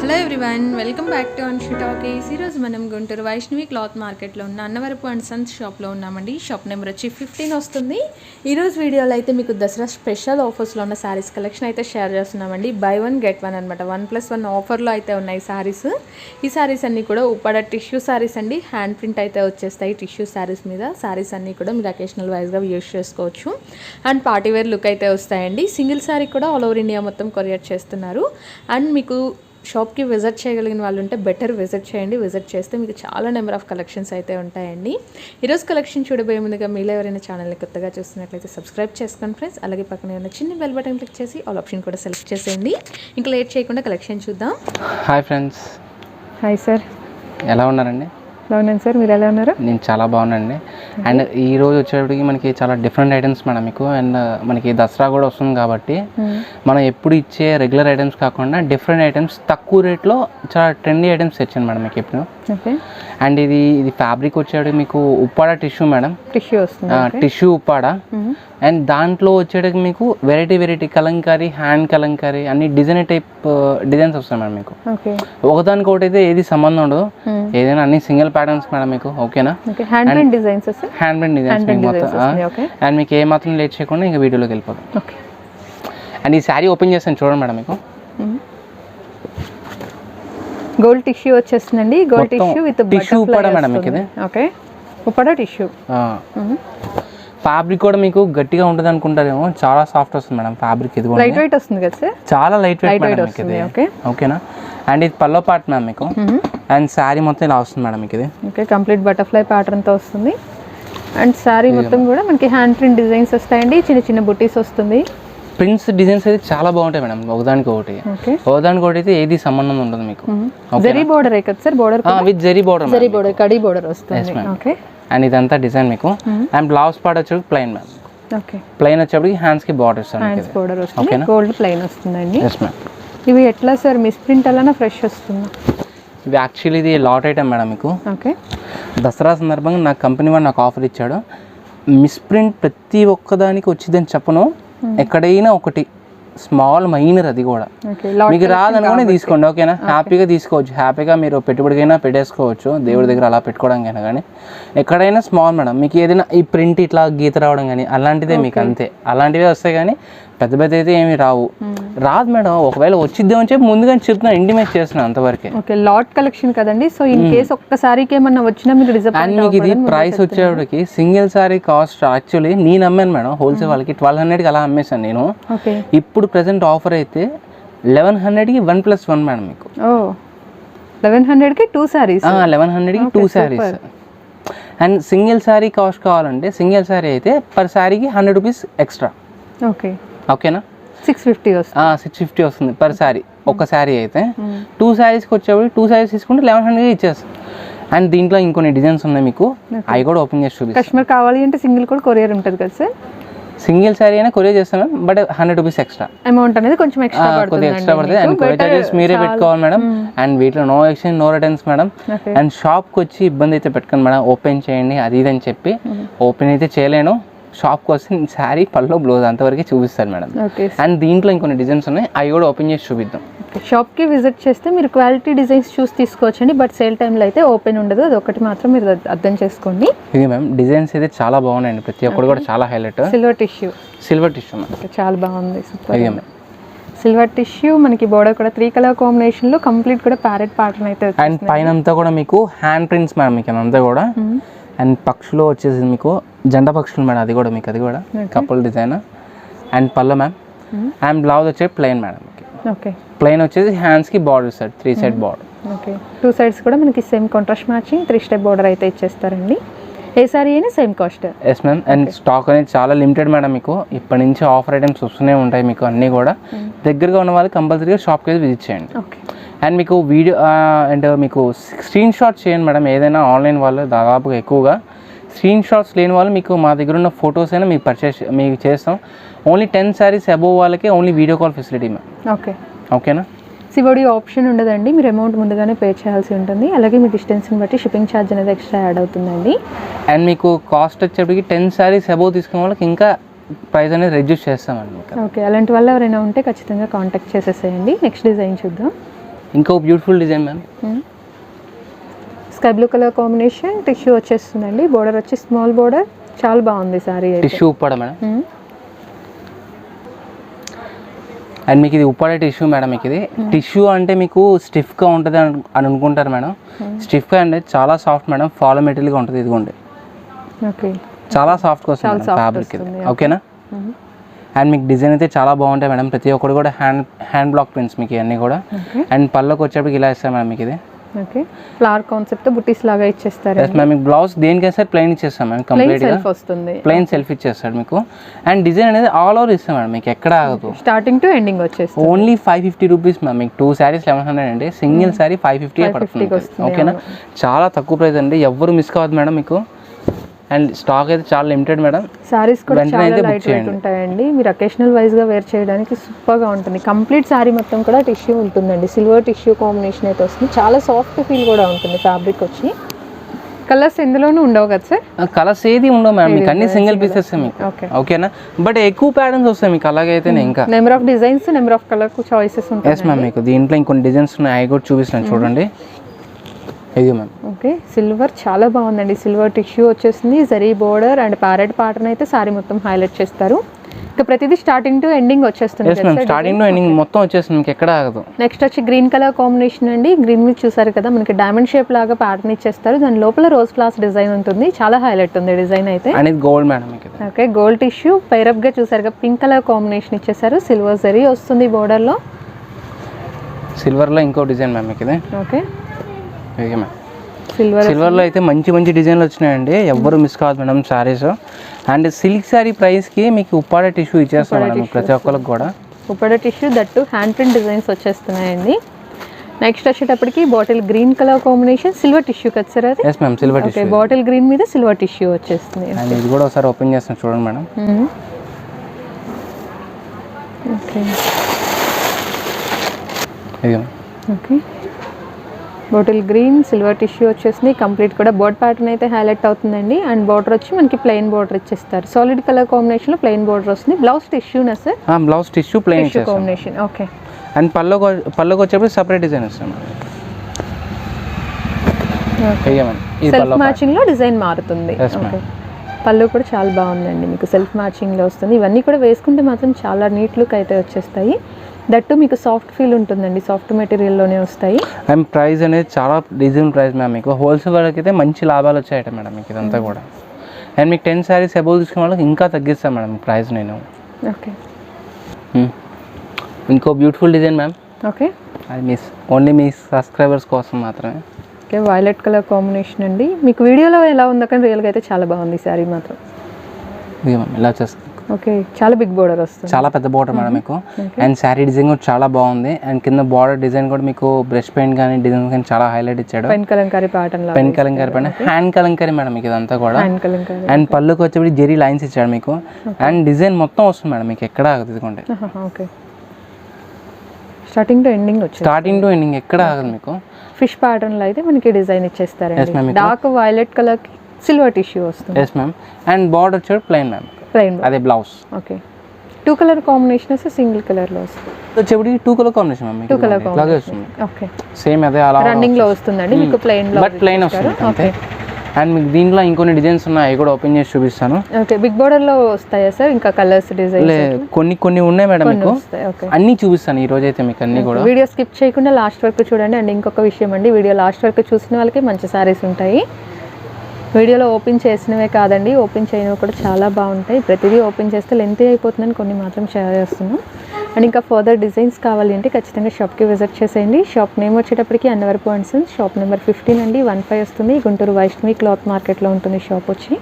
Hello everyone, welcome back to Anshu talkies. ఈరోజు మనం Guntur Vaishnavi cloth మార్కెట్లో ఉన్న అన్నవరపు అండ్ సన్స్ షాప్లో ఉన్నామండి. షాప్ నెంబర్ వచ్చి 15 వస్తుంది. ఈరోజు వీడియోలో అయితే మీకు దసరా స్పెషల్ ఆఫర్స్లో ఉన్న శారీస్ కలెక్షన్ అయితే షేర్ చేస్తున్నామండి. బై 1 గెట్ 1 అనమాట. 1+1 ఆఫర్లో అయితే ఉన్నాయి శారీస్. ఈ శారీస్ అన్నీ కూడా ఉప్పాడ టిష్యూ శారీస్ అండి. హ్యాండ్ ప్రింట్ అయితే వచ్చేస్తాయి టిష్యూ శారీస్ మీద. శారీస్ అన్నీ కూడా మీరు అకేషనల్ వైజ్గా యూస్ చేసుకోవచ్చు. అండ్ పార్టీవేర్ లుక్ అయితే వస్తాయండి. సింగిల్ శారీ కూడా ఆల్ ఓవర్ ఇండియా మొత్తం కొరియర్ చేస్తున్నారు. అండ్ మీకు షాప్కి విజిట్ చేయగలిగిన వాళ్ళు ఉంటే బెటర్ విజిట్ చేయండి. విజిట్ చేస్తే మీకు చాలా నెంబర్ ఆఫ్ కలెక్షన్స్ అయితే ఉంటాయండి. ఈరోజు కలెక్షన్ చూడబోయే ముందుగా మీలో ఎవరైనా ఛానల్ని కొత్తగా చూస్తున్నట్లయితే సబ్స్క్రైబ్ చేసుకోండి ఫ్రెండ్స్. అలాగే పక్కన ఉన్న చిన్న బెల్ బటన్ క్లిక్ చేసి ఆల్ ఆప్షన్ కూడా సెలెక్ట్ చేసేయండి. ఇంకా లేట్ చేయకుండా కలెక్షన్ చూద్దాం. Hi friends. హాయ్ సార్, ఎలా ఉన్నారండి? బాగున్నాను సార్, మీరు ఎలా ఉన్నారు? నేను చాలా బాగున్నానండి. అండ్ ఈ రోజు వచ్చేటప్పటికి మనకి చాలా డిఫరెంట్ ఐటమ్స్ మేడం మీకు. అండ్ మనకి దసరా కూడా వస్తుంది కాబట్టి మనం ఎప్పుడు ఇచ్చే రెగ్యులర్ ఐటమ్స్ కాకుండా డిఫరెంట్ ఐటమ్స్ తక్కువ రేట్లో చాలా ట్రెండీ ఐటమ్స్ తెచ్చాను మేడం మీకు ఇప్పుడు. అండ్ ఇది ఫ్యాబ్రిక్ వచ్చేటప్పటికి మీకు ఉప్పాడ టిష్యూ మేడం. టిష్యూ వస్తుంది, టిష్యూ ఉప్పాడ. అండ్ దాంట్లో వచ్చేటప్పటికి మీకు వెరైటీ కలంకారీ, హ్యాండ్ కలంకారీ అన్ని డిజైన్స్ వస్తాయి మేడం మీకు. ఒకదానికొకటి అయితే ఏది సంబంధం ఉండదు, ఏదైనా అన్ని సింగిల్ ప్యాటర్న్స్ మేడం మీకు. ఓకేనా? హ్యాండ్ ప్రింట్ డిజైన్స్ మొత్తం. అండ్ మీకు ఏ మాత్రం లేట్ చేయకుండా ఇంకా వీడియోలోకి వెళ్ళిపోతాం. అండ్ ఈ శారీ ఓపెన్ చేస్తాను చూడండి మేడం మీకు. గోల్డ్ టిష్యూ వచ్చేస్తుందండి. Gold tissue with tissue Uppada madam మీకు ఇది. Okay, Uppada tissue. ఫ్యాబ్రిక్ కూడా మీకు గట్టిగా ఉంటుంది అనుకుంటారేమో, చాలా సాఫ్ట్ వస్తుంది మేడం ఫ్యాబ్రిక్. ఇది లైట్ వెయిట్ వస్తుంది కదా సార్? చాలా లైట్ వెయిట్ వస్తుంది. ఓకేనా? అండ్ ఇది పల్లో పార్ట్ మ్యామ్ మీకు. అండ్ శారీ మొత్తం ఇలా వస్తుంది మేడం మీకు ఇది. ఓకే, కంప్లీట్ బటర్ఫ్లై ప్యాటర్న్ తో వస్తుంది. అండ్ శారీ మొత్తం కూడా మనకి హ్యాండ్ ప్రింట్ డిజైన్స్ వస్తాయండి. చిన్న చిన్న బుటీస్ వస్తుంది. ప్రింట్స్ డిజైన్స్ అయితే చాలా బాగుంటాయి మేడం. ఒకదానికి అయితే ఏది సంబంధం ఉండదు మీకు. జరీ బోర్డర్ కదా sir? Border with zari border, kadhi border వస్తుంది. ఓకే. అండ్ ఇదంతా డిజైన్ మీకు. అండ్ బ్లౌజ్ పార్ట్ వచ్చేది ప్లెయిన్ మ్యామ్. ఓకే, ప్లెయిన్ వచ్చేప్పటికి హ్యాండ్స్ కి బార్డర్ వస్తుంది. గోల్డ్ ప్లెయిన్ వస్తుందండి. ఇవి ఎట్లా సార్? మిస్ ప్రింట్ అలానా ఫ్రెష్ వస్తుందా? ఇవి యాక్చువల్లీ ఇది లాట్ ఐటమ్ మేడం మీకు. ఓకే. దసరా సందర్భంగా నాకు కంపెనీ వాడు నాకు ఆఫర్ ఇచ్చాడు. మిస్ ప్రింట్ ప్రతి ఒక్కదానికి వచ్చిందని చెప్పను, ఎక్కడైనా ఒకటి స్మాల్ మైనర్, అది కూడా మీకు రాదనుకుని తీసుకోండి. ఓకేనా? హ్యాపీగా తీసుకోవచ్చు. హ్యాపీగా మీరు పెట్టుబడికైనా పెట్టేసుకోవచ్చు, దేవుడి దగ్గర అలా పెట్టుకోవడానికైనా. కానీ ఎక్కడైనా స్మాల్ మేడం మీకు ఏదైనా ఈ ప్రింట్ ఇట్లా గీత రావడం కానీ అలాంటిదే మీకు. అంతే, అలాంటివే వస్తాయి. కానీ పెద్ద పెద్ద అయితే ఏమి రాదు మేడం. ఒకవేళ వచ్చిద్దామని చెప్పి ముందుగానే చెప్తున్నాను, ఇంటిమేట్ చేస్తున్నాను అంతవరకే. ఓకే, లాట్ కలెక్షన్ కదండి. సో ఇన్ కేస్ ఒక్కసారికి ఏమన్నా వచ్చినా మీకు అండ్ మీకు ఇది ప్రైస్ వచ్చేటికి సింగిల్ సారీ కాస్ట్ యాక్చువల్లీ నేను అమ్మాను మేడం హోల్సేల్ వాళ్ళకి 1200కి అలా అమ్మేశాను నేను. ఇప్పుడు ప్రెసెంట్ ఆఫర్ అయితే 1100కి 1+1 మేడం మీకు. 1100కి 2 సారీస్. 1100కి 2 saris. And single sari cost కావాలంటే సింగిల్ సారీ అయితే పర్ సారీకి 100 రూపీస్ ఎక్స్ట్రా. ఓకేనా? 650 వస్తుంది పర్ శారీ. ఒక శారీ అయితే 2 శారీస్కి వచ్చేప్పుడు 2 శారీస్ తీసుకుంటే 1100 ఇచ్చేస్తాం. అండ్ దీంట్లో ఇంకొన్ని డిజైన్స్ ఉన్నాయి మీకు, అవి కూడా ఓపెన్ చేసి చూపిస్తాను. కస్టమర్ కావాలి అంటే సింగిల్ కూడా కొరియర్ ఉంటుంది కదా సార్? సింగిల్ శారీ అయినా కొరియర్ చేస్తాను, బట్ 100 రూపీస్ ఎక్స్ట్రా అమౌంట్ అనేది కొంచెం ఎక్స్ట్రా పడుతుంది. అండ్ కొరియర్ చార్జెస్ మీరే పెట్టుకోవాలి మేడం. అండ్ వీటిలో no exchange, no returns madam. And షాప్కి వచ్చి ఇబ్బంది అయితే పెట్టుకోండి మేడం, ఓపెన్ చేయండి అది ఇది అని చెప్పి. ఓపెన్ అయితే చేయలేను, షాప్కి వస్తే శారీ పళ్ళు బ్లౌజ్ అంతవరకు చూపిస్తాను మేడం. అండ్ దీంట్లో ఇంకొన్ని డిజైన్స్ ఉన్నాయి, అవి కూడా ఓపెన్ చేసి చూపిద్దాం. షాప్కి విజిట్ చేస్తే మీరు క్వాలిటీ డిజైన్స్ చూసి తీసుకోవచ్చండి, బట్ సేల్ టైంలో అయితే ఓపెన్ ఉండదు. అది ఒకటి మాత్రం మీరు అర్థం చేసుకోండి. ఇది మ్యామ్ డిజైన్స్ అయితే చాలా బాగున్నాయండి, ప్రతి ఒక్కటి కూడా చాలా హైలైట్. సిల్వర్ టిష్యూ చాలా బాగుంది, సూపర్. సిల్వర్ టిష్యూ మనకి బోర్డర్ కూడా 3 కలర్ కాంబినేషన్ లో కంప్లీట్ కూడా ప్యారెట్ ప్యాటర్న్ అయితే. అండ్ పైన అంతా కూడా మీకు హ్యాండ్ ప్రింట్స్ మేడం మీకు అంతా కూడా. అండ్ పక్షులు వచ్చేసి మీకు జెండ పక్షులు మేడం, అది కూడా మీకు, అది కూడా కపుల్ డిజైన్. అండ్ పళ్ళు మ్యామ్. అండ్ బ్లౌజ్ వచ్చే ప్లెయిన్ మేడం. ఓకే, ప్లెయిన్ వచ్చేసి హ్యాండ్స్ కి border sir, 3 side border. Okay, 2 sides కూడా మనకి same contrast matching 3 step border అయితే ఇచ్చేస్తారండి. ఏ సారీ అయినా same cost. Yes ma'am. And stock అనేది చాలా లిమిటెడ్ మేడం మీకు. ఇప్పటి నుంచి ఆఫర్ ఐటమ్స్ వస్తూనే ఉంటాయి మీకు అన్నీ కూడా. దగ్గరగా ఉన్న వాళ్ళు కంపల్సరీగా షాప్కి అయితే విజిట్ చేయండి. అండ్ మీకు వీడియో అండ్ మీకు స్క్రీన్ షాట్స్ చేయండి మేడం. ఏదైనా ఆన్లైన్ వాళ్ళు దాదాపుగా ఎక్కువగా స్క్రీన్ షాట్స్ లేని వాళ్ళు మీకు మా దగ్గర ఉన్న ఫొటోస్ అయినా మీకు మీకు చేస్తాం. ఓన్లీ 10 సారీస్ అబోవ్ వాళ్ళకి only video call facility ma'am. ఓకేనా? సివోడి ఆప్షన్ ఉండదండి, మీరు అమౌంట్ ముందుగానే పే చేయాల్సి ఉంటుంది. అలాగే మీ డిస్టెన్స్ని బట్టి షిప్పింగ్ ఛార్జ్ అనేది ఎక్స్ట్రా యాడ్ అవుతుందండి. అండ్ మీకు కాస్ట్ వచ్చేప్పటికి 10 సారీస్ అబోవ్ తీసుకునే వాళ్ళకి ఇంకా ప్రైస్ అనేది రెడ్యూస్ చేస్తామండి. ఓకే, అలాంటి వాళ్ళు ఎవరైనా ఉంటే ఖచ్చితంగా కాంటాక్ట్ చేసేసేయండి. నెక్స్ట్ డిజైన్ చూద్దాం. ఇంకో beautiful design ma'am. Sky blue colour combination tissue వచ్చేస్తుందండి. బోర్డర్ వచ్చి స్మాల్ బోర్డర్, చాలా బాగుంది sorry. Tissue Uppada madam. And మీకు ఇది ఉప్పాడ టిష్యూ మేడం. మీకు ఇది టిష్యూ అంటే మీకు స్టిఫ్గా ఉంటుంది అని అనుకుంటారు మేడం. స్టిఫ్గా అంటే చాలా సాఫ్ట్ మేడం, ఫాలో మెటీరియల్గా ఉంటుంది. ఇదిగోండి ఓకే, చాలా సాఫ్ట్గా వస్తుంది ఫ్యాబ్రిక్ ఇది. ఓకేనా. అండ్ మీకు డిజైన్ అయితే చాలా బాగుంటాయి మేడం. ప్రతి ఒక్కటి కూడా హ్యాండ్ బ్లాక్ ప్రింట్స్ మీకు ఇవన్నీ కూడా. అండ్ పళ్ళకి వచ్చేప్పటికి ఇలా ఇస్తాం మేడం మీకు ఇది. ఓకే, ఫ్లవర్ కాన్సెప్ట్ బుటీస్ లాగా ఇచ్చేస్తారు. Yes ma'am. మీకు బ్లౌజ్ దేనికైనా సరే ప్లెయిన్ ఇచ్చేస్తాం మేడం. కంప్లీట్గా వస్తుంది, ప్లెయిన్ సెల్ఫ్ ఇచ్చేస్తాడు మీకు. అండ్ డిజైన్ అనేది ఆల్ ఓవర్ ఇస్తాం మేడం, మీకు ఎక్కడ ఆగదు. స్టార్టింగ్ టు ఎండింగ్ వచ్చేస్తుంది. Only 550 rupees ma'am. మీకు 2 శారీస్ 1100 అండి. సింగిల్ శారీ 550 పడుతుంది. ఓకేనా, చాలా తక్కువ ప్రైస్ అండి. ఎవ్వరు మిస్ కావద్దు మేడం మీకు. అండ్ స్టాక్ అయితే చాలా లిమిటెడ్ మేడం. సారీస్ కూడా చాలా లైట్ వెయిట్ ఉంటాయండి. మీరు అకేషనల్ వైజ్గా వేర్ చేయడానికి సూపర్గా ఉంటుంది. కంప్లీట్ సారీ మొత్తం కూడా టిష్యూ ఉంటుందండి. సిల్వర్ టిష్యూ కాంబినేషన్ అయితే వస్తుంది. చాలా సాఫ్ట్ ఫీల్ కూడా ఉంటుంది ఫ్యాబ్రిక్ వచ్చి. కలర్స్ ఎందులోనూ ఉండవు కదా సార్? కలర్స్ ఏది ఉండవు మేడం, మీకు అన్ని సింగిల్ పీసెస్ మీకు. ఓకేనా, బట్ ఎక్కువ ప్యాటర్న్స్ వస్తాయి మీకు. అలాగైతే ఇంకా number of designs, number of colour choices ఉంటాయి. Yes ma'am. మీకు దీంట్లో ఇంకొన్ని డిజైన్స్ ఉన్నాయి, అవి కూడా చూపిస్తాను చూడండి. ఇది మ్యామ్. ఓకే, సిల్వర్ చాలా బాగుందండి. సిల్వర్ టిష్యూ వచ్చేసింది, zari border and parrot pattern అయితే సారీ మొత్తం హైలైట్ చేస్తారు. ఇంకా ప్రతిదీ స్టార్టింగ్ టు ఎండింగ్ వచ్చేస్తుంది. స్టార్టింగ్ టు ఎండింగ్ మొత్తం వచ్చేస్తుంది మీకు, ఎక్కడ ఆగదు. నెక్స్ట్ వచ్చి గ్రీన్ కలర్ కాంబినేషన్ అండి. గ్రీన్ మీద చూసారు కదా, మనకి డైమండ్ షేప్ లాగా ప్యాటర్న్ ఇచ్చేస్తారు. దాని లోపల రోజ్ ఫ్లవర్స్ డిజైన్ ఉంటుంది. చాలా హైలైట్ ఉంది డిజైన్ అయితే. అండ్ ఇది gold madam. Okay, gold tissue pair up గా చూసారు కదా, పింక్ కలర్ కాంబినేషన్ ఇచ్చేసారు. సిల్వర్ జరీ వస్తుంది బోర్డర్ లో. సిల్వర్ లో ఇంకో డిజైన్ మ్యామ్ మీకు ఇది. Okay, ma'am. సిల్వర్లో అయితే మంచి మంచి డిజైన్లు వచ్చినాయండి. ఎవ్వరు మిస్ కావద్దు madam saris. And silk sari ప్రైస్కి మీకు ఉప్పాడ టిష్యూ ఇచ్చేస్తాం మేడం ప్రతి ఒక్కరికి కూడా. Uppada tissue that hand print designs వచ్చేస్తున్నాయండి. నెక్స్ట్ వచ్చేటప్పటికి bottle green colour combination, silver tissue కదా సార్ అది? Yes ma'am, silver tissue. Bottle green మీద సిల్వర్ టిష్యూ వచ్చేస్తుంది. అండ్ ఇది కూడా ఒకసారి ఓపెన్ చేస్తాను చూడండి madam. Okay okay, bottle green silver tissue వచ్చేసింది. కంప్లీట్ కూడా బోర్డ్ ప్యాటర్న్ అయితే హైలైట్ అవుతుందండి. అండ్ బార్డర్ వచ్చి మనకి ప్లెయిన్ బార్డర్ ఇచ్చేస్తారు. సాలిడ్ కలర్ కాంబినేషన్ లో ప్లెయిన్ బార్డర్ వస్తుంది. బ్లౌజ్ టిష్యూనా sir? Blouse tissue plain combination. Okay, and పళ్ళకి వచ్చేప్పుడు సపరేట్ డిజైన్ వస్తుంది. సెల్ఫ్ మ్యాచింగ్ లో డిజైన్ మారుతుంది. ఓకే, పళ్ళు కూడా చాలా బాగుందండి. మీకు సెల్ఫ్ మ్యాచింగ్ లో వస్తుంది. ఇవన్నీ కూడా వేసుకుంటే మాత్రం చాలా నీట్ లుక్ అయితే వచ్చేస్తాయి. దట్టు మీకు సాఫ్ట్ ఫీల్ ఉంటుందండి. సాఫ్ట్ మెటీరియల్లోనే వస్తాయి. అండ్ ప్రైస్ అనేది చాలా రీజనబుల్ ప్రైస్ మ్యామ్. మీకు హోల్సేల్ వాళ్ళకి అయితే మంచి లాభాలు వచ్చాయట మేడం మీకు ఇదంతా కూడా. అండ్ మీకు 10 శారీస్ అబోవ్ తీసుకునే వాళ్ళకి ఇంకా తగ్గిస్తాను మేడం ప్రైస్ నేను. ఓకే, ఇంకో బ్యూటిఫుల్ డిజైన్ మ్యామ్. ఓకే, అది ఓన్లీ మీ సబ్స్క్రైబర్స్ కోసం మాత్రమే. ఓకే, వైలెట్ కలర్ కాంబినేషన్ అండి. మీకు వీడియోలో ఎలా ఉందో కానీ రియల్గా అయితే చాలా బాగుంది శారీ మాత్రం. ఇది మ్యామ్ ఇలా చేస్తాం. ఓకే, చాలా బిగ్ బోర్డర్ వస్తుంది. చాలా పెద్ద బోర్డర్ మేడం మీకు. అండ్ శారీ డిజైన్ కూడా చాలా బాగుంది. అండ్ కింద బార్డర్ డిజైన్ కూడా మీకు బ్రష్ పెయింట్ కానీ డిజైన్ కానీ చాలా హైలైట్ ఇచ్చాడు. పెన్ కలంకారీ ప్యాటర్న్ లో, పెన్ కలంకారీ పైన హ్యాండ్ కలంకారీ మేడం మీకు ఇదంతా కూడా. అండ్ పళ్ళుకి వచ్చేప్పుడు జెరీ లైన్స్ ఇచ్చాడు మీకు. అండ్ డిజైన్ మొత్తం వస్తుంది మేడం మీకు, ఎక్కడ ఆగదు. ఇదిగోండి, ఓకే, స్టార్టింగ్ టు ఎండింగ్ వచ్చి స్టార్టింగ్ టు ఎండింగ్ ఎక్కడ ఆగదు మీకు. ఫిష్ ప్యాటర్న్ లో అయితే మనకి డిజైన్ ఇచ్చేస్తారండి. డార్క్ వైలెట్ కలర్ కి సిల్వర్ టిష్యూ వస్తుంది. Yes ma'am. అండ్ బార్డర్ వచ్చేది ప్లెయిన్ మ్యామ్, ప్లెయిన్ అదే బ్లౌజ్. ఓకే, 2 కలర్ కాంబినేషన్ వస్తే సింగిల్ కలర్ లో వస్తుంది. వచ్చేప్పుడు 2 colour combination ma'am. 2 colour combination. Okay, same అదే అలా రన్నింగ్ లో వస్తుందండి మీకు. ప్లెయిన్ లో, బట్ ప్లెయిన్ వస్తుంది. ఓకే, అండ్ మీకు దీంట్లో ఇంకొన్ని డిజైన్స్ ఉన్నాయి, అవి కూడా ఓపెన్ చేసి చూపిస్తాను. ఓకే, బిగ్ బోర్డర్ లో వస్తాయా సార్ ఇంకా కలర్స్ డిజైన్స్? కొన్ని ఉన్నాయి మేడం మీకు. అన్ని చూపిస్తాను ఈ రోజు అయితే మీకు అన్ని కూడా. వీడియో స్కిప్ చేయకుండా లాస్ట్ వరకు చూడండి. అండ్ ఇంకొక విషయం అండి, వీడియో లాస్ట్ వరకు చూసిన వాళ్ళకి మంచి సారీస్ ఉంటాయి. వీడియోలో ఓపెన్ చేసినవే కాదండి, ఓపెన్ చేయనివి కూడా చాలా బాగుంటాయి. ప్రతిదీ ఓపెన్ చేస్తే లెంతీ అయిపోతుందని కొన్ని మాత్రం షేర్ చేస్తున్నాం. అండ్ ఇంకా ఫర్దర్ డిజైన్స్ కావాలి అంటే ఖచ్చితంగా షాప్కి విజిట్ చేసేయండి. షాప్ నేమ్ వచ్చేటప్పటికి Annavarapu and Sons, shop number 15 అండి, 15 వస్తుంది. గుంటూరు వైష్ణవి క్లాత్ మార్కెట్లో ఉంటుంది షాప్ వచ్చి.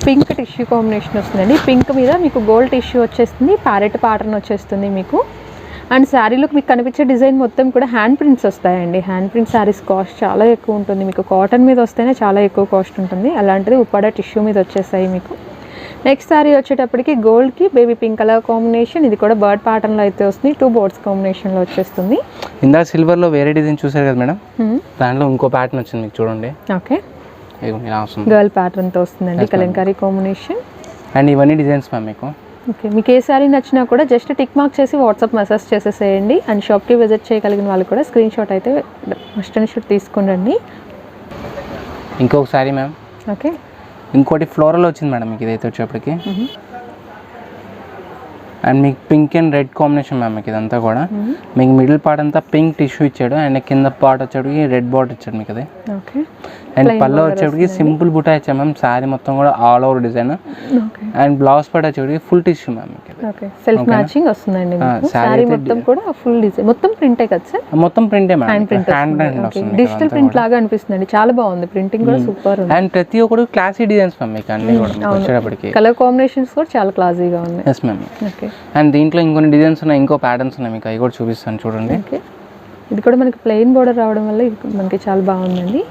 పింక్ టిష్యూ కాంబినేషన్ వస్తుందండి. పింక్ మీద మీకు గోల్డ్ టిష్యూ వచ్చేస్తుంది, ప్యారెట్ ప్యాటర్న్ వచ్చేస్తుంది మీకు. అండ్ శారీలోకి మీకు కనిపించే డిజైన్ మొత్తం కూడా హ్యాండ్ ప్రింట్స్ వస్తాయండి. హ్యాండ్ ప్రింట్ శారీస్ కాస్ట్ చాలా ఎక్కువ ఉంటుంది. మీకు కాటన్ మీద వస్తేనే చాలా ఎక్కువ కాస్ట్ ఉంటుంది. అలాంటిది ఉప్పాడ టిష్యూ మీద వచ్చేస్తాయి మీకు. నెక్స్ట్ శారీ వచ్చేటప్పటికి గోల్డ్కి బేబీ పింక్ కలర్ కాంబినేషన్. ఇది కూడా బర్డ్ ప్యాటర్న్లో అయితే వస్తుంది. 2 బోర్డ్స్ కాంబినేషన్లో వచ్చేస్తుంది. ఇందాక సిల్వర్లో వేరే డిజైన్ చూసారు కదా మేడం, దాంట్లో ఇంకో ప్యాటర్న్ వచ్చింది మీకు చూడండి. ఓకే, గర్ల్ ప్యాటర్న్తో వస్తుందండి, కలంకారీ కాంబినేషన్. అండ్ ఇవన్నీ డిజైన్స్ మ్యామ్ మీకు. ఓకే, మీకు ఏ శారీ నచ్చినా కూడా జస్ట్ టిక్ మార్క్ చేసి వాట్సాప్ మెసేజ్ చేసేసేయండి. అండ్ షాప్కి విజిట్ చేయగలిగిన వాళ్ళు కూడా స్క్రీన్ షాట్ అయితే మస్ట్ అండ్ షూట్ తీసుకోండి. ఇంకొక శారీ మ్యామ్. ఓకే, ఇంకోటి ఫ్లోరల్ వచ్చింది మేడం మీకు ఇదైతే వచ్చేప్పటికి. అండ్ మీకు pink and red combination ma'am మీకు ఇదంతా కూడా. మీకు మిడిల్ పార్ట్ అంతా పింక్ టిష్యూ ఇచ్చాడు అండ్ కింద పార్ట్ వచ్చేటికి రెడ్ బార్డర్ ఇచ్చాడు మీకు అది. ఓకే, అండ్ పళ్ళు వచ్చేటికి సింపుల్ బుటా ఇచ్చాం మ్యామ్. శారీ మొత్తం కూడా all over design. And blouse part వచ్చేటికి ఫుల్ టిష్యూ మ్యామ్ మీకు. ఓకే, సెల్ఫ్ మ్యాచింగ్ వస్తుందండి. శారీ మొత్తం కూడా ఫుల్ డిజైన్, మొత్తం ప్రింటే కదా సార్? మొత్తం ప్రింటే మ్యామ్. హ్యాండ్ ప్రింట్ వస్తుంది, డిజిటల్ ప్రింట్ లాగా అనిపిస్తుంది. చాలా బాగుంది, ప్రింటింగ్ కూడా సూపర్ ఉంది. అండ్ ప్రతి ఒక్కరు క్లాసీ డిజైన్స్ మ్యామ్ మీకు అన్ని కూడా వచ్చేటప్పటికి. కలర్ కాంబినేషన్స్ కూడా చాలా క్లాసీగా ఉన్నాయి. Yes ma'am. ఓకే, అండ్ దీంట్లో ఇంకొన్ని డిజైన్స్ ఉన్నాయి, ఇంకో ప్యాటర్న్స్ ఉన్నాయి మీకు, అవి కూడా చూపిస్తాను చూడండి. ఓకే, ఇది కూడా మనకి ప్లెయిన్ బోర్డర్ రావడం వల్ల ఇది మనకి చాలా బాగుందండి.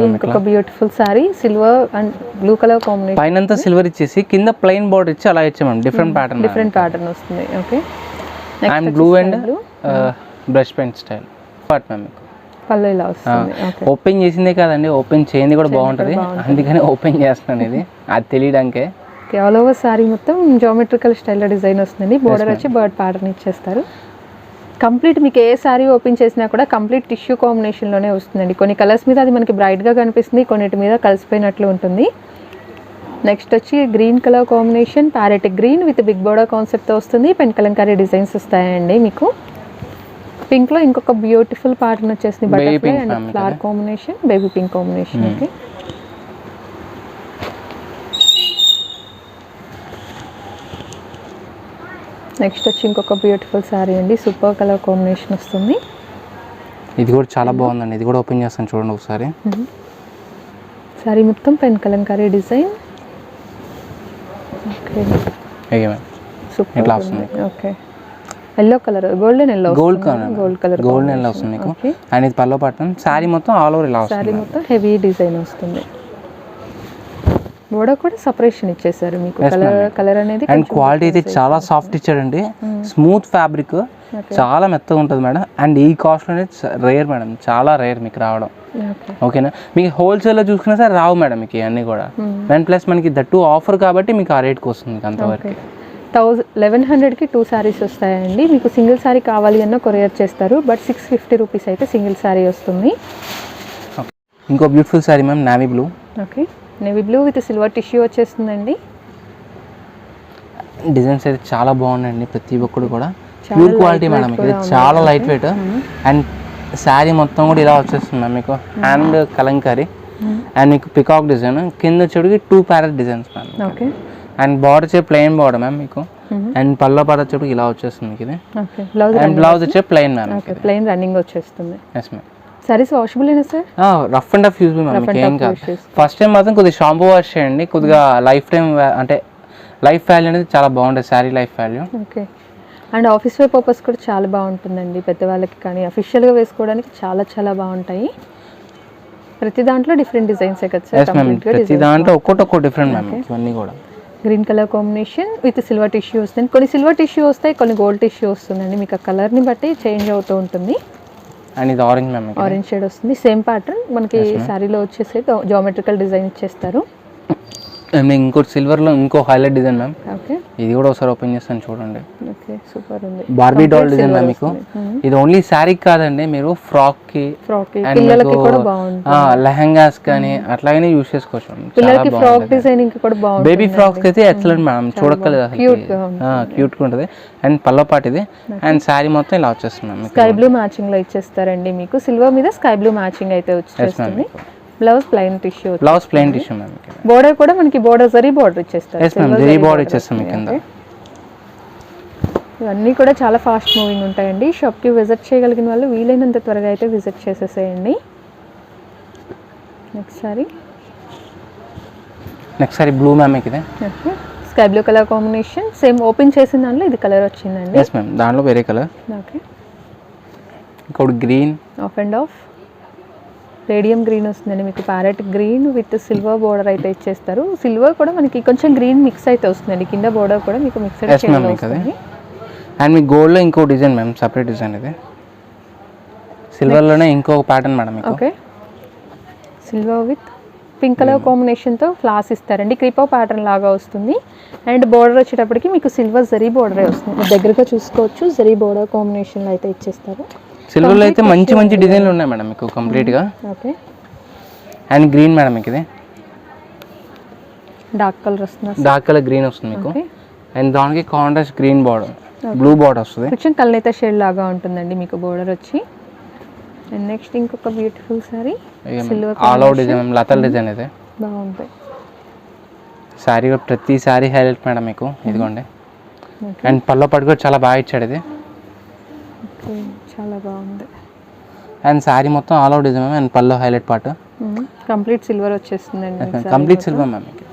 ఇంకొక beautiful sari silver and blue colour combination, పైన సిల్వర్ ఇచ్చేసి కింద ప్లెయిన్ బోర్డర్ ఇచ్చి అలా ఇచ్చాం. డిఫరెంట్ ప్యాటర్న్ వస్తుంది. Okay, and blue and brush paint style part ma'am మీకు. పళ్ళు ఇలా వస్తుంది. ఓకే, ఓపెన్ చేసిందే కాదండి, ఓపెన్ చేయండి కూడా బాగుంటుంది, అందుకని ఓపెన్ చేస్తున్నాను ఇది అది తెలియడానికే. ఓకే, ఆల్ ఓవర్ సారీ మొత్తం జామెట్రికల్ స్టైల్లో డిజైన్ వస్తుంది. బోర్డర్ వచ్చి బర్డ్ ప్యాటర్న్ ఇచ్చేస్తారు. కంప్లీట్ మీకు ఏ శారీ ఓపెన్ చేసినా కూడా కంప్లీట్ టిష్యూ కాంబినేషన్లోనే వస్తుందండి. కొన్ని కలర్స్ మీద అది మనకి బ్రైట్గా కనిపిస్తుంది, కొన్నిటి మీద కలిసిపోయినట్లు ఉంటుంది. నెక్స్ట్ వచ్చి green colour combination, parrot green with big border కాన్సెప్ట్తో వస్తుంది. పెన్ కలంకారీ డిజైన్స్ వస్తాయండి మీకు. పింక్లో ఇంకొక బ్యూటిఫుల్ ప్యాటర్న్ వచ్చేసింది, butterfly and flower combination, baby pink combination. Okay, next వచ్చి ఇంకొక బ్యూటిఫుల్ శారీ అండి, సూపర్ కలర్ కాంబినేషన్ వస్తుంది. ఇది కూడా చాలా బాగుందండి, ఇది కూడా ఓపెన్ చేస్తాను చూడండి ఒకసారి. శారీ మొత్తం pen Kalamkari design. Okay, super. Okay, yellow colour, golden yellow, gold yellow వస్తుంది మీకు. అండ్ ఇది పల్లో పాటం. శారీ మొత్తం ఆల్ ఓవర్ ఇలా వస్తుంది. శారీ మొత్తం హెవీ డిజైన్ వస్తుంది. బోర్డర్ కూడా సపరేషన్ ఇచ్చేసారు మీకు. కలర్ అనేది అండ్ క్వాలిటీ అయితే చాలా సాఫ్ట్ ఇచ్చాడండి, స్మూత్ ఫ్యాబ్రిక్, చాలా మెత్తగా ఉంటుంది మేడం. అండ్ ఈ కాస్ట్ అనేది రేర్ మేడం, చాలా రేర్ మీకు రావడం. ఓకేనా, మీకు హోల్సేల్లో చూసుకున్నా సరే రావు మేడం మీకు ఇవన్నీ కూడా. అండ్ ప్లస్ మనకి దట్టు ఆఫర్ కాబట్టి మీకు ఆ రేట్కి వస్తుంది మీకు అంతవరకు. 1100కి 2 శారీస్ వస్తాయండి. మీకు సింగిల్ శారీ కావాలి అన్న కొరియర్ చేస్తారు, బట్ 650 రూపీస్ అయితే సింగిల్ శారీ వస్తుంది. ఇంకో beautiful sari ma'am, navy blue. Okay, navy blue with silver tissue వచ్చేస్తుందండి. డిజైన్స్ అయితే చాలా బాగున్నాయండి, ప్రతి ఒక్కరు కూడా ప్యూర్ క్వాలిటీ మేడం. ఇది చాలా లైట్ వెయిట్. అండ్ శారీ మొత్తం కూడా ఇలా వచ్చేస్తుంది మ్యామ్ మీకు. హ్యాండ్ కలంకారీ అండ్ మీకు పికాక్ డిజైన్, కింద వచ్చేటికి 2 parrot designs ma'am. Okay, and border వచ్చే ప్లెయిన్ బార్డర్ మ్యామ్ మీకు. అండ్ పల్లో పాట వచ్చేటికి ఇలా వచ్చేస్తుంది మీకు ఇది. అండ్ బ్లౌజ్ వచ్చే ప్లెయిన్ మ్యామ్, ప్లెయిన్ రన్నింగ్ వచ్చేస్తుంది. Yes ma'am. సారీస్ వాషబుల్ అయినా sir? Rough and tough use ma'am, ఏం కాదు. ఫస్ట్ టైం మాత్రం కొద్దిగా షాంపూ వాష్ చేయండి, కొద్దిగా లైఫ్ టైం అంటే లైఫ్ వాల్యూ అనేది చాలా బాగుంటుంది, sari life value. Okay, and office wear purpose కూడా చాలా బాగుంటుందండి, పెద్దవాళ్ళకి కానీ అఫీషియల్గా వేసుకోవడానికి చాలా చాలా బాగుంటాయి. ప్రతి దాంట్లో డిఫరెంట్ డిజైన్స్ కదా సార్? ప్రతి దాంట్లో ఒక్కొక్క డిఫరెంట్ మ్యామ్ ఇవన్నీ కూడా. Green colour combination with silver tissue వస్తుంది. కొన్ని సిల్వర్ టిష్యూ వస్తాయి, కొన్ని గోల్డ్ టిష్యూ వస్తుందండి. మీకు ఆ కలర్ని బట్టి చేంజ్ అవుతూ ఉంటుంది. అండ్ ఇది ఆరెంజ్ మ్యామ్, ఆరెంజ్ షేడ్ వస్తుంది. సేమ్ ప్యాటర్న్ మనకి శారీలో వచ్చేసి జామెట్రికల్ డిజైన్ ఇచ్చేస్తారు. ఇంకోటి సిల్వర్లో ఇంకో హైలైట్ డిజైన్ మ్యామ్. ఓకే, ఇది కూడా ఒకసారి ఓపెన్ చేస్తాను చూడండి. ఓకే, సూపర్ ఉంది. బార్బీ డాల్ డిజైన్ మ్యామ్ మీకు. ఇది ఓన్లీ శారీ కాదండి, మీరు ఫ్రాక్ కి పిల్లలకి కూడా బాగుంటుంది, లెహంగాస్ కానీ అట్లాగనే యూస్ చేసుకోవచ్చు. పిల్లలకి ఫ్రాక్ డిజైనింగ్ కూడా బాగుంటుంది. బేబీ ఫ్రాక్స్ అయితే ఎక్సలెంట్ మ్యామ్, చూడక్కలేదు, క్యూట్ గా ఉంటుంది. అండ్ పల్లో పాటు ఇది. అండ్ శారీ మొత్తం ఇలా వచ్చేస్తుంది మ్యామ్. స్కై బ్లూ మ్యాచింగ్ లో ఇచ్చేస్తారండి మీకు. సిల్వర్ మీద స్కై బ్లూ మ్యాచింగ్ అయితే వచ్చేస్తుంది. Blouse plain tissue, ma'am. Border కూడా మనకి బోర్డర్ జరీ బోర్డర్ ఇచ్చేస్తారు. జరీ బోర్డర్ ఇచ్చేస్తాం కింద. ఇవన్నీ కూడా చాలా ఫాస్ట్ మూవింగ్ ఉంటాయండి. షాప్కి విజిట్ చేయగలిగిన వాళ్ళు వీలైనంత త్వరగా అయితే విజిట్ చేసేసేయండి. నెక్స్ట్ సారీ బ్లూ మ్యామ్ ఇది. Sky blue colour combination. Same open చేసిన దాంట్లో ఇది కలర్ వచ్చిందండి. ఎస్ మ్యామ్, దాంట్లో వేరే కలర్. ఓకే, ఇంకోటి green, of and of radium green వస్తుందండి మీకు. Parrot green with silver border అయితే ఇచ్చేస్తారు. సిల్వర్ కూడా మనకి కొంచెం గ్రీన్ మిక్స్ అయితే వస్తుందండి. కింద బోర్డర్ కూడా మీకు మిక్స్డ్ వస్తుంది. అండ్ మీకు గోల్డ్లో ఇంకో డిజైన్ మ్యామ్, సపరేట్ డిజైన్ ఇది. సిల్వర్లోనే ఇంకో ప్యాటర్న్ మేడం మీకు. Okay, silver with pink colour కాంబినేషన్తో ఫ్లాస్ ఇస్తారండి, క్రీపర్ ప్యాటర్న్ లాగా వస్తుంది. అండ్ బోర్డర్ వచ్చేటప్పటికి మీకు సిల్వర్ జరీ బోర్డరే వస్తుంది. మీరు దగ్గరగా చూసుకోవచ్చు, జరీ బోర్డర్ కాంబినేషన్లో అయితే ఇచ్చేస్తారు. సిల్వర్లో అయితే మంచి మంచి డిజైన్లు ఉన్నాయి మేడం మీకు కంప్లీట్గా. ఓకే, అండ్ గ్రీన్ మేడం మీకు ఇది డార్క్ కలర్ వస్తుంది, డార్క్ కలర్ గ్రీన్ వస్తుంది మీకు. అండ్ దానికి contrast green border, blue border వస్తుంది. కొంచెం కలనేత షేడ్ లాగా ఉంటుందండి మీకు బోర్డర్ వచ్చి. అండ్ నెక్స్ట్ ఇంకొక beautiful sari silver all out design, లతల్ డిజైన్ అయితే బాగుంటాయి. శారీ కూడా ప్రతి శారీ హైలైట్ మేడం మీకు, ఇదిగోండి. అండ్ పల్లో పట్టు కూడా చాలా బాగా ఇచ్చాడు ఇది, చాలా బాగుంది. అండ్ శారీ మొత్తం all out design and pallu highlight part complete silver వచ్చేస్తుందండి, కంప్లీట్ సిల్వర్ మ్యామ్ మీకు.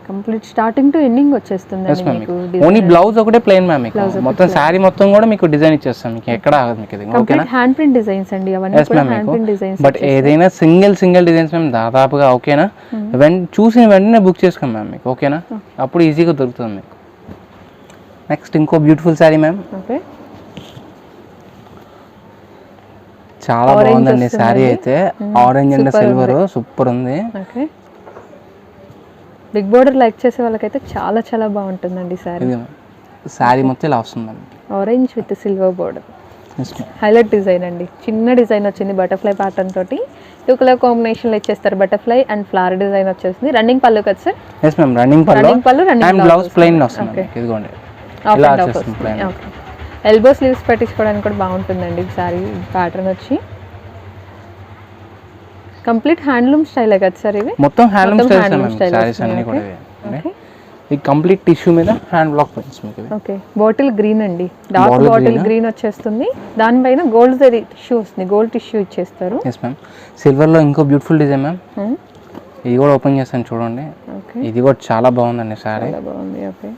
కంప్లీట్ స్టార్టింగ్ టు ఎండింగ్ వచ్చేస్తుందండి మీకు. ఓన్లీ బ్లౌజ్ ఒకటే ప్లెయిన్ మ్యామ్ మీకు, మొత్తం శారీ మొత్తం కూడా మీకు డిజైన్ ఇచ్చేస్తాం మీకు, ఎక్కడ ఆగదు మీకు ఇది. ఓకేనా, హ్యాండ్ ప్రింట్ డిజైన్స్ అండి అవన్నీ కూడా హ్యాండ్ ప్రింట్ డిజైన్స్. బట్ ఏదైనా సింగిల్ డిజైన్స్ మేము దాదాపుగా ఓకేనా చూసిన వెంటనే బుక్ చేసుకోండి మ్యామ్ మీకు, ఓకేనా, అప్పుడు ఈజీగా దొరుకుతుంది మీకు. నెక్స్ట్ ఇంకో బ్యూటిఫుల్ శారీ మ్యామ్, చాలా బాగుందండి శారీ అయితే. ఆరెంజ్ అండ్ సిల్వర్ సూపర్ ఉంది. బిగ్ బోర్డర్ లైక్ చేసే వాళ్ళకైతే చాలా చాలా బాగుంటుందండి శారీ. శారీ మొత్తం ఇలా వస్తుందండి, orange with silver border, highlight design అండి. చిన్న డిజైన్ వచ్చింది బటర్ఫ్లై ప్యాటర్న్ తోటి, 2 కలర్ కాంబినేషన్ లో ఇచ్చేస్తారు. బటర్ఫ్లై అండ్ ఫ్లవర్ డిజైన్ వచ్చేసింది. రన్నింగ్ పళ్ళు కదా సార్? yes ma'am, రన్నింగ్ పళ్ళు అండ్ బ్లౌజ్ ప్లెయిన్ వస్తుంది. ఇదిగోండి ఇలా వచ్చేస్తుంది ప్లెయిన్. ఎల్బో స్లీవ్స్ పెట్టించుకోవడానికి కూడా బాగుంటుందండి శారీ ప్యాటర్న్ వచ్చి. కంప్లీట్ హ్యాండ్లూమ్ స్టైల్ కదా సార్ ఇది? మొత్తం హ్యాండ్లూమ్ స్టైల్ సారీస్ అన్ని కూడా ఈ కంప్లీట్ టిష్యూ మీద హ్యాండ్ బ్లాక్ ప్రింట్స్ మీకు. ఓకే, బాటిల్ గ్రీన్ అండి, డార్క్ బాటిల్ గ్రీన్ వచ్చేస్తుంది. దానిపైన గోల్డ్ జరీ టిష్యూ వస్తుంది, గోల్డ్ టిష్యూ ఇచ్చేస్తారు. yes ma'am, సిల్వర్ లో ఇంకో బ్యూటిఫుల్ డిజైన్ మ్యామ్, ఇది కూడా ఓపెన్ చేస్తాను చూడండి. ఇది కూడా చాలా బాగుందండి సారీ, చాలా బాగుంది. ఓకే,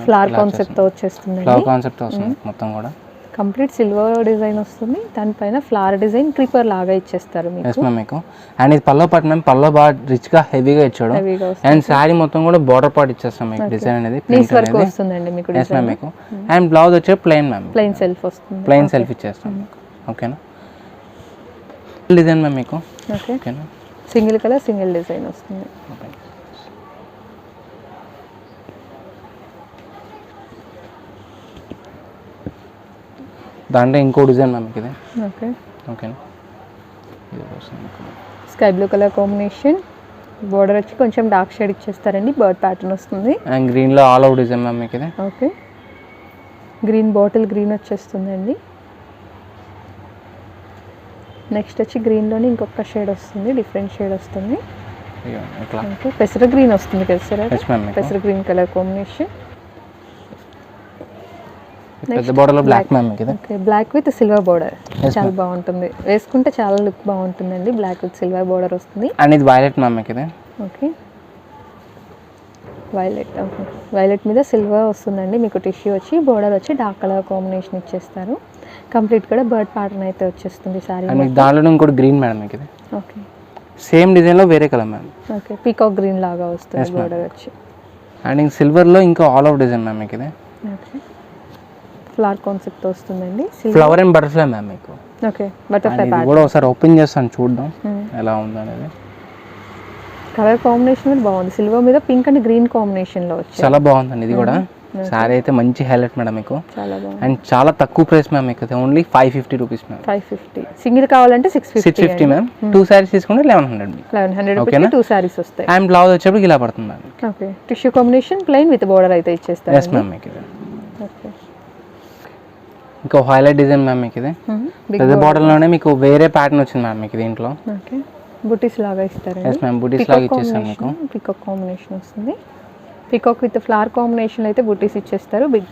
ఫ్లవర్ కాన్సెప్ట్ తో వచ్చేస్తుంది, ఫ్లవర్ కాన్సెప్ట్ తో వస్తుంది మొత్తం కూడా. కంప్లీట్ సిల్వర్ డిజైన్ వస్తుంది, దానిపైన ఫ్లవర్ డిజైన్ క్రీపర్ లాగా ఇచ్చేస్తారు మీకు. అండ్ ఇది పల్లో పార్ట్ మ్యామ్, పల్లో బాగా రిచ్ గా హెవీగా ఇచ్చాడు. అండ్ శారీ మొత్తం కూడా బార్డర్ పార్ట్ ఇచ్చేస్తాం మీకు, డిజైన్ అనేది వస్తుందండి మీకు. మీకు అండ్ బ్లౌజ్ వచ్చే ప్లెయిన్ మ్యామ్, ప్లెయిన్ సెల్ఫ్ వస్తుంది, ప్లెయిన్ సెల్ఫ్ ఇచ్చేస్తాం మీకు. ఓకేనా, డిజైన్ మ్యామ్ మీకు. ఓకేనా, సింగిల్ కలర్ సింగిల్ డిజైన్ వస్తుంది. దాంట్లో ఇంకో డిజైన్ మ్యామ్ ఇది. ఓకే, ఓకేనా, sky blue colour combination, border వచ్చి కొంచెం డార్క్ షేడ్ ఇచ్చేస్తారండి, బర్డ్ ప్యాటర్న్ వస్తుంది. అండ్ గ్రీన్ లో ఆల్ అవుట్ డిజైన్ మ్యామ్ మీకు ఇది. ఓకే, గ్రీన్ బాటిల్ గ్రీన్ వచ్చేస్తుందండి. నెక్స్ట్ వచ్చి గ్రీన్ లోనే ఇంకొక షేడ్ వస్తుంది, డిఫరెంట్ షేడ్ వస్తుంది. ఓకే, పెసర గ్రీన్ వస్తుంది కదా సార్? పెసర గ్రీన్ కలర్ కాంబినేషన్. పెద్ద బోర్డర్ లో బ్లాక్ మ్యామ్ ఇది. Okay, black with silver border చాలా బాగుంటుంది, వేసుకుంటే చాలా లుక్ బాగుంటుందండి. బ్లాక్ విత్ సిల్వర్ బోర్డర్ వస్తుంది. అండ్ ఇది వైలెట్ మ్యామ్ ఇది. Okay, violet. ఓకే, వైలెట్ మీద సిల్వర్ వస్తుందండి మీకు. టిష్యూ వచ్చి బోర్డర్ వచ్చి డార్క్ కలర్ కాంబినేషన్ ఇచ్చేస్తారు. కంప్లీట్ కూడా బర్డ్ ప్యాటర్న్ అయితే వచ్చేస్తుంది సారీ. అండ్ దాంట్లో ఇంకోటి గ్రీన్ మేడం ఇది. ఓకే, సేమ్ డిజైన్ లో వేరే colour ma'am. Okay, peacock green లాగా వస్తుంది బోర్డర్ వచ్చి. అండ్ సిల్వర్ లో ఇంకా ఆల్ అవుట్ డిజైన్ మ్యామ్ ఇది. ఓకే, ఫ్లవర్ కాన్సెప్ట్ వస్తుందండి, ఫ్లవర్ అండ్ బటర్ఫ్లై మ్యామ్ మీకు. ఓకే, బటర్ఫ్లై ప్యాటర్న్ కూడా ఒకసారి ఓపెన్ చేస్తాను చూద్దాం ఎలా ఉంది అనేది. కలర్ కాంబినేషన్ కూడా బాగుంది, సిల్వర్ మీద పింక్ అండ్ గ్రీన్ కాంబినేషన్ లో వచ్చి చాలా బాగుందండి ఇది కూడా. సారీ అయితే మంచి హైలైట్ మేడం మీకు, చాలా బాగుంది. అండ్ చాలా తక్కువ ప్రైస్ మ్యామ్ మీకు, ఓన్లీ 550 రూపీస్ మ్యామ్. 550, సింగిల్ కావాలంటే 650 మ్యామ్. 2 సారీస్ తీసుకుంటే 1100 ఓకేనా. 2 సారీస్ వస్తాయి. అండ్ బ్లౌజ్ వచ్చేప్పుడు ఇలా పడుతుంది. Okay, tissue combination plain with border అయితే ఇచ్చేస్తారు. yes మ్యామ్ మీకు. ఓకే, ఇంకో హైలైట్ డిజైన్ మ్యామ్ మీకు ఇది. పెద్ద బార్డర్ లోనే మీకు వేరే ప్యాటర్న్ వచ్చింది మ్యామ్ మీకు దీంట్లో. ఓకే, బుటీస్ లాగా ఇస్తారు. yes మ్యామ్, బుటీస్ లాగా ఇచ్చేస్తాను మీకు. పికాక్ కాంబినేషన్ వస్తుంది, పికాక్ విత్ ఫ్లవర్ కాంబినేషన్ అయితే బుటీస్ ఇచ్చేస్తారు. బిగ్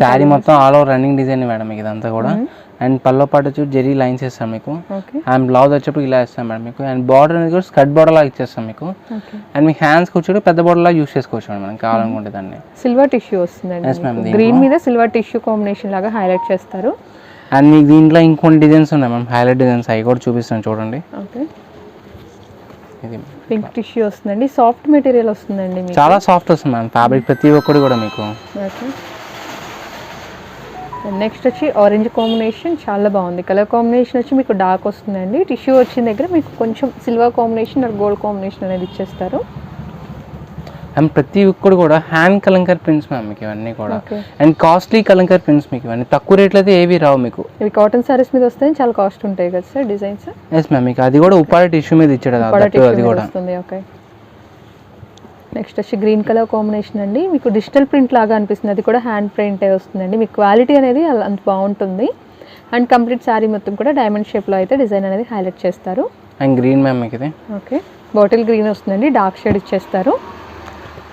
శారీ మొత్తం all over running design madam మీకు ఇదంతా కూడా. అండ్ పల్లో పాటు వచ్చి జెరీ లైన్స్ ఇస్తాం మీకు. అండ్ బ్లౌజ్ వచ్చేప్పుడు ఇలా ఇస్తాం మేడం మీకు. అండ్ బార్డర్ అనేది కూడా స్కర్ట్ బార్డర్ లాగా ఇచ్చేస్తాం మీకు. అండ్ మీ హ్యాండ్స్ వచ్చి పెద్ద బార్డర్ లాగా యూస్ చేసుకోవచ్చు మేడం మనం కావాలనుకుంటే దాన్ని. సిల్వర్ టిష్యూ వస్తుందండి, గ్రీన్ మీద సిల్వర్ టిష్యూ కాంబినేషన్ లాగా హైలైట్ చేస్తారు. అండ్ మీకు దీంట్లో ఇంకొన్ని డిజైన్స్ ఉన్నాయి మ్యామ్, హైలైట్ డిజైన్స్ అవి కూడా చూపిస్తాను చూడండి. ఓకే, ఇది పింక్ టిష్యూ వస్తుందండి, సాఫ్ట్ మెటీరియల్ వస్తుందండి మీకు. చాలా సాఫ్ట్ వస్తుంది మ్యామ్ ఫ్యాబ్రిక్ ప్రతి ఒక్కటి కూడా మీకు. ఓకే, నెక్స్ట్ వచ్చి ఆరెంజ్ కాంబినేషన్, చాలా బాగుంది. కలర్ కాంబినేషన్ వచ్చి మీకు డార్క్ వస్తుందండి. టిష్యూ వచ్చిన దగ్గర మీకు కొంచెం silver combination or gold combination అనేది ఇచ్చేస్తారు. అండ్ ప్రతి ఒక్కరు కూడా హ్యాండ్ కలంకర్ ప్రింట్స్ మ్యామ్ మీకు ఇవన్నీ కూడా. అండ్ కాస్ట్లీ కలంకర్ ప్రింట్స్ మీకు ఇవన్నీ తక్కువ రేట్లు అయితే ఏవి రావు మీకు. ఇవి కాటన్ సారీస్ మీద వస్తాయి, చాలా కాస్ట్ ఉంటాయి కదా సార్ డిజైన్స్. ఎస్ మ్యామ్, మీకు అది కూడా ఉప్పాడ టిష్యూ మీద ఇచ్చాడు అది కూడా వస్తుంది. ఓకే, నెక్స్ట్ వచ్చి గ్రీన్ కలర్ కాంబినేషన్ అండి. మీకు డిజిటల్ ప్రింట్ లాగా అనిపిస్తుంది, అది కూడా హ్యాండ్ ప్రింటే వస్తుందండి. మీకు క్వాలిటీ అనేది అంత బాగుంటుంది. అండ్ కంప్లీట్ శారీ మొత్తం కూడా డైమండ్ షేప్లో అయితే డిజైన్ అనేది హైలైట్ చేస్తారు. అండ్ గ్రీన్ మ్యామ్ మీకు ఇది. ఓకే, బాటిల్ గ్రీన్ వస్తుందండి, డార్క్ షేడ్ ఇచ్చేస్తారు.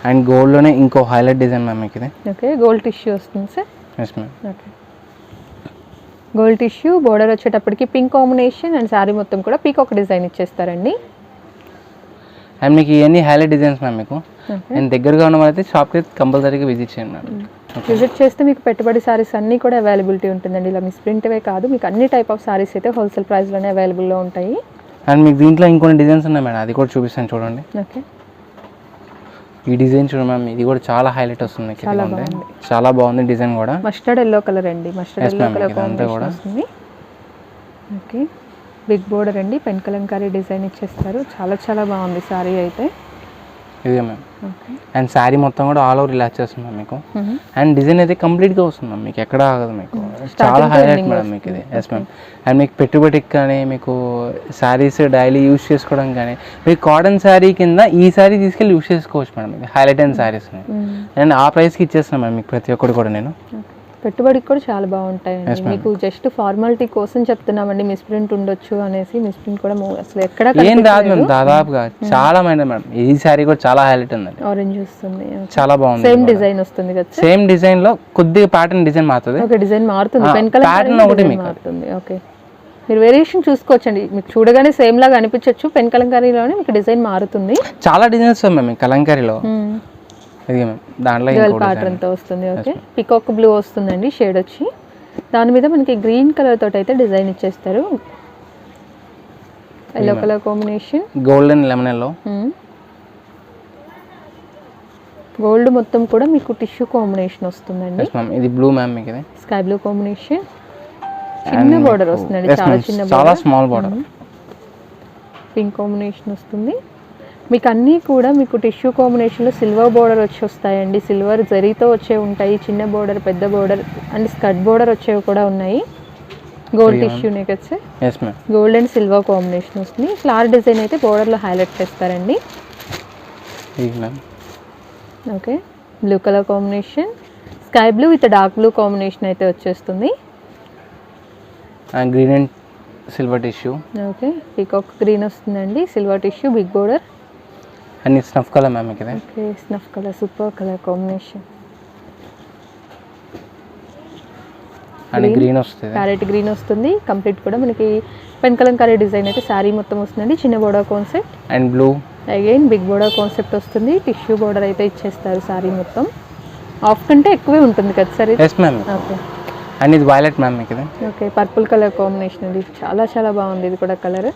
అండ్ గోల్డ్లోనే ఇంకో హైలైట్ డిజైన్ మ్యామ్ మీకు ఇది. ఓకే, గోల్డ్ టిష్యూ వస్తుంది sir. Yes ma'am. Okay, gold tissue, border వచ్చేటప్పటికి పింక్ కాంబినేషన్ అండ్ శారీ మొత్తం కూడా పీకాక్ డిజైన్ ఇచ్చేస్తారండి. అండ్ మీకు ఇవన్నీ హైలైట్ డిజైన్స్ మ్యామ్ మీకు. అండ్ దగ్గరగా ఉన్న వాళ్ళైతే షాప్కి కంపల్సరీగా విజిట్ చేయండి మ్యామ్. విజిట్ చేస్తే మీకు పెట్టుబడి సారీస్ అన్నీ కూడా అవైలబిలిటీ ఉంటుందండి. ఇలా మిస్ ప్రింట్వే కాదు, మీకు అన్ని టైప్ ఆఫ్ సారీస్ అయితే హోల్సేల్ ప్రైస్లోనే అవైలబుల్లో ఉంటాయి. అండ్ మీకు దీంట్లో ఇంకొన్ని డిజైన్స్ ఉన్నాయి మేడం, అది కూడా చూపిస్తాను చూడండి. ఓకే, ఈ డిజైన్ చూడండి మ్యామ్, ఇది కూడా చాలా హైలైట్ వస్తుంది. చాలా బాగుంది డిజైన్ కూడా. మస్టర్డ్ ఎల్లో కలర్ అండి, మస్టర్డ్ ఎల్లో కలర్ కాంబినేషన్ వస్తుంది. ఓకే, బిగ్ బోర్డర్ అండి, పెన్ కలంకారీ డిజైన్ ఇచ్చేస్తారు. చాలా చాలా బాగుంది సారీ అయితే. ఇదే మ్యామ్. అండ్ శారీ మొత్తం కూడా ఆల్ ఓవర్ ఇలా వచ్చేస్తుంది మ్యామ్ మీకు. అండ్ డిజైన్ అయితే కంప్లీట్గా వస్తుంది మ్యామ్, మీకు ఎక్కడ ఆగదు మీకు. చాలా హైలైట్ మేడం మీకు ఇది. Yes ma'am. అండ్ మీకు పెట్టుబడికి కానీ మీకు శారీస్ డైలీ యూజ్ చేసుకోవడం కానీ మీకు కాటన్ శారీ కింద ఈ శారీ తీసుకెళ్ళి యూజ్ చేసుకోవచ్చు మేడం. మీకు హైలైట్ అయిన శారీస్ని అండ్ ఆ ప్రైస్కి ఇచ్చేస్తున్నాను మ్యామ్ మీకు ప్రతి ఒక్కటి కూడా నేను. పెట్టుబడికి కూడా చాలా బాగుంటాయండి. మీకు జస్ట్ ఫార్మాలిటీ కోసం చెప్తున్నామండి, మిస్ ప్రింట్ ఉండొచ్చు అనేసి. మిస్ ప్రింట్ కూడా అసలు ఎక్కడ ఏం రాదు మేడం, దాదాపుగా చాలా మైండ్ మేడం. ఈ శారీ కూడా చాలా హైలైట్ ఉందండి. ఆరెంజ్ వస్తుంది, చాలా బాగుంది. సేమ్ డిజైన్ వస్తుంది కదా, సేమ్ డిజైన్ లో కొద్దిగా ప్యాటర్న్ డిజైన్ మారుతుంది. ఓకే, డిజైన్ మారుతుంది, పెన్ కలర్ ప్యాటర్న్ ఒకటి మీకు మారుతుంది. ఓకే, మీరు వేరియేషన్ చూసుకోవచ్చండి. మీకు చూడగానే సేమ్ లాగా అనిపించవచ్చు, పెన్ కలంకారీలోనే మీకు డిజైన్ మారుతుంది. చాలా డిజైన్స్ ఉన్నాయి మ్యామ్ కలంకారీలో. దాంట్లో ప్యాటర్న్ తో వస్తుంది. ఓకే, పికాక్ బ్లూ వస్తుందండి షేడ్ వచ్చి. దాని మీద మనకి గ్రీన్ కలర్ తోటి అయితే డిజైన్ ఇచ్చేస్తారు. Yellow colour combination, golden lemon yellow. Gold మొత్తం కూడా మీకు టిష్యూ కాంబినేషన్ వస్తుందండి. ఇది బ్లూ మ్యామ్ మీకు. ఇది స్కై బ్లూ కాంబినేషన్, చిన్న బోర్డర్ వస్తుందండి, చాలా చిన్న, చాలా స్మాల్ బోర్డర్. పింక్ కాంబినేషన్ వస్తుంది. మీకు అన్నీ కూడా మీకు టిష్యూ కాంబినేషన్లో సిల్వర్ బోర్డర్ వచ్చి వస్తాయండి. సిల్వర్ జరీతో వచ్చే ఉంటాయి, చిన్న బోర్డర్, పెద్ద బోర్డర్ అండ్ స్కర్ట్ బోర్డర్ వచ్చేవి కూడా ఉన్నాయి. గోల్డ్ టిష్యూనే కదా sir. Yes ma'am. Gold and silver combination వస్తుంది. ఫ్లవర్ డిజైన్ అయితే బోర్డర్లో హైలైట్ చేస్తారండి. Okay, blue colour combination, sky blue with dark blue combination అయితే వచ్చేస్తుంది. Green and silver tissue. Okay, peacock green వస్తుందండి, silver tissue, big border and snuff colour ma'am ఇది. Okay, snuff colour, super colour combination. And green వస్తుంది, parrot green వస్తుంది. Complete కూడా మనకి pen Kalamkari design అయితే శారీ మొత్తం వస్తుందండి. చిన్న border concept and blue, again big border concept వస్తుంది. టిష్యూ బోర్డర్ అయితే ఇచ్చేస్తారు శారీ మొత్తం. హాఫ్ కంటే ఎక్కువే ఉంటుంది కదా sir. Yes ma'am. Okay, and ఇది వైలెట్ మ్యామ్ మీకు. ఇది ఓకే, పర్పుల్ కలర్ కాంబినేషన్ ఇది చాలా చాలా బాగుంది. ఇది కూడా కలర్.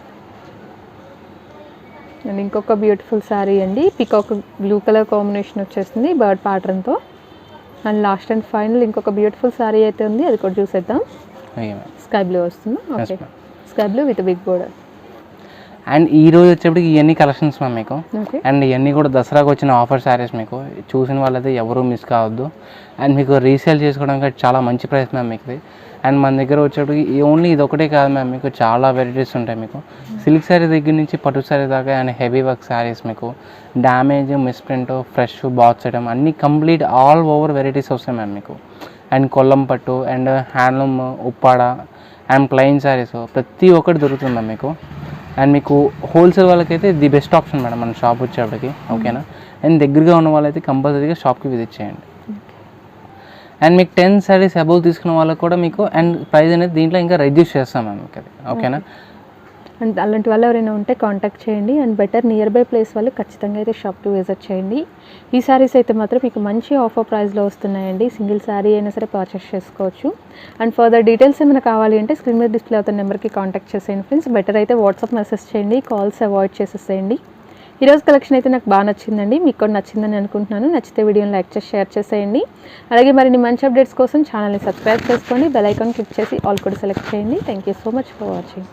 అండ్ ఇంకొక బ్యూటిఫుల్ శారీ అండి, పికాక్ బ్లూ కలర్ కాంబినేషన్ వచ్చేస్తుంది బర్డ్ ప్యాటర్న్తో. అండ్ లాస్ట్ అండ్ ఫైనల్ ఇంకొక బ్యూటిఫుల్ శారీ అయితే ఉంది, అది కూడా చూసేద్దాం. స్కై బ్లూ వస్తుంది. Okay, sky blue with big border. And ఈ రోజు వచ్చేప్పటికి ఇవన్నీ కలెక్షన్స్ మ్యామ్ మీకు. అండ్ ఇవన్నీ కూడా దసరాకు వచ్చిన ఆఫర్ శారీస్ మీకు. చూసిన వాళ్ళైతే ఎవరూ మిస్ కావద్దు. అండ్ మీకు రీసేల్ చేసుకోవడానికి చాలా మంచి ప్రైస్ మ్యామ్ మీకు. అండ్ మన దగ్గర వచ్చేప్పటికి ఓన్లీ ఇది ఒకటే కాదు మ్యామ్, మీకు చాలా వెరైటీస్ ఉంటాయి మీకు. సిల్క్ శారీ దగ్గర నుంచి పట్టు శారీ దాకా అండ్ హెవీ వర్క్ శారీస్ మీకు. Damage, misprint, fresh, box item అన్నీ కంప్లీట్ ఆల్ ఓవర్ వెరైటీస్ వస్తాయి మ్యామ్ మీకు. అండ్ కొల్లం పట్టు and handloom, Uppada and plain saris ప్రతి ఒక్కటి దొరుకుతుంది మ్యామ్ మీకు. అండ్ మీకు హోల్సేల్ వాళ్ళకైతే ది బెస్ట్ ఆప్షన్ మేడం మన షాప్ వచ్చేప్పటికి. ఓకేనా. అండ్ దగ్గరగా ఉన్న వాళ్ళైతే కంపల్సరీగా షాప్కి విజిట్ చేయండి. అండ్ మీకు 10 శారీస్ అబౌవ్ తీసుకున్న వాళ్ళకి కూడా మీకు అండ్ ప్రైస్ అనేది దీంట్లో ఇంకా రెడ్యూస్ చేస్తాం మ్యామ్ మీకు. అది ఓకేనా. అండ్ అలాంటి వాళ్ళు ఎవరైనా ఉంటే కాంటాక్ట్ చేయండి. And better near by place వాళ్ళు ఖచ్చితంగా అయితే షాప్కి విజిట్ చేయండి. ఈ శారీస్ అయితే మాత్రం మీకు మంచి ఆఫర్ ప్రైస్లో వస్తున్నాయండి. సింగిల్ శారీ అయినా సరే పర్చేస్ చేసుకోవచ్చు. అండ్ ఫర్దర్ డీటెయిల్స్ ఏమైనా కావాలి అంటే స్క్రీన్ మీద డిస్ప్లే అవుతున్న నెంబర్కి కాంటాక్ట్ చేసేయండి ఫ్రెండ్స్. బెటర్ అయితే వాట్సాప్ మెసేజ్ చేయండి, కాల్స్ అవాయిడ్ చేసేసేయండి. ఈరోజు కలెక్షన్ అయితే నాకు బాగా నచ్చిందండి. మీకు కూడా నచ్చిందని అనుకుంటున్నాను. నచ్చితే వీడియోని లైక్ చేసి షేర్ చేసేయండి. అలాగే మరిన్ని మంచి అప్డేట్స్ కోసం ఛానల్ని సబ్స్క్రైబ్ చేసుకోండి. బెల్ ఐకాన్ క్లిక్ చేసి ఆల్ కూడా సెలెక్ట్ చేయండి. Thank you so much for watching.